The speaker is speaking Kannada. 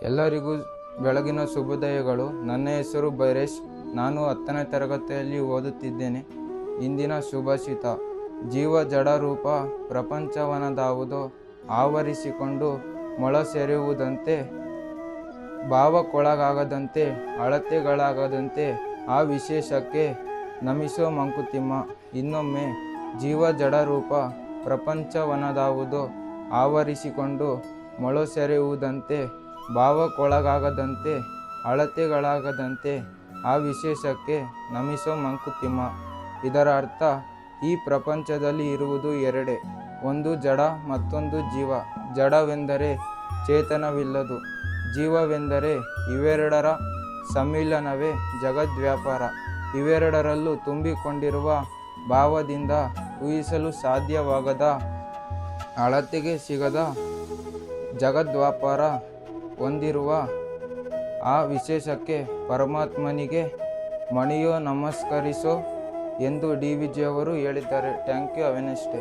ಎಲ್ಲರಿಗೂ ಬೆಳಗಿನ ಶುಭೋದಯಗಳು. ನನ್ನ ಹೆಸರು ಬೈರೇಶ್. ನಾನು 10ನೇ ತರಗತಿಯಲ್ಲಿ ಓದುತ್ತಿದ್ದೇನೆ. ಇಂದಿನ ಸುಭಾಷಿತ: ಜೀವ ಜಡರೂಪ ಪ್ರಪಂಚವನದಾವುದೋ ಆವರಿಸಿಕೊಂಡು ಮೊಳಸೆರೆಯುವುದಂತೆ, ಭಾವಕ್ಕೊಳಗಾಗದಂತೆ ಅಳತೆಗಳಾಗದಂತೆ ಆ ವಿಶೇಷಕ್ಕೆ ನಮಿಸೋ ಮಂಕುತಿಮ್ಮ. ಇನ್ನೊಮ್ಮೆ: ಜೀವ ಜಡರೂಪ ಪ್ರಪಂಚವನದಾವುದೋ ಆವರಿಸಿಕೊಂಡು ಮೊಳಸೆರೆಯುವುದಂತೆ, ಭಾವಕ್ಕೊಳಗಾಗದಂತೆ ಅಳತೆಗಳಾಗದಂತೆ ಆ ವಿಶೇಷಕ್ಕೆ ನಮಿಸೋ ಮಂಕುತಿಮ್ಮ. ಇದರ ಅರ್ಥ: ಈ ಪ್ರಪಂಚದಲ್ಲಿ ಇರುವುದು ಎರಡೇ, ಒಂದು ಜಡ, ಮತ್ತೊಂದು ಜೀವ. ಜಡವೆಂದರೆ ಚೇತನವಿಲ್ಲದು, ಜೀವವೆಂದರೆ ಇವೆರಡರ ಸಮ್ಮಿಲನವೇ ಜಗದ್ವ್ಯಾಪಾರ. ಇವೆರಡರಲ್ಲೂ ತುಂಬಿಕೊಂಡಿರುವ ಭಾವದಿಂದ ಊಹಿಸಲು ಸಾಧ್ಯವಾಗದ, ಅಳತೆಗೆ ಸಿಗದ ಜಗದ್ವ್ಯಾಪಾರ ಹೊಂದಿರುವ ಆ ವಿಶೇಷಕ್ಕೆ ಪರಮಾತ್ಮನಿಗೆ ಮಣಿಯೋ, ನಮಸ್ಕರಿಸೋ ಎಂದು DVG ಅವರು ಹೇಳಿದ್ದಾರೆ. Thank you. Have a nice day.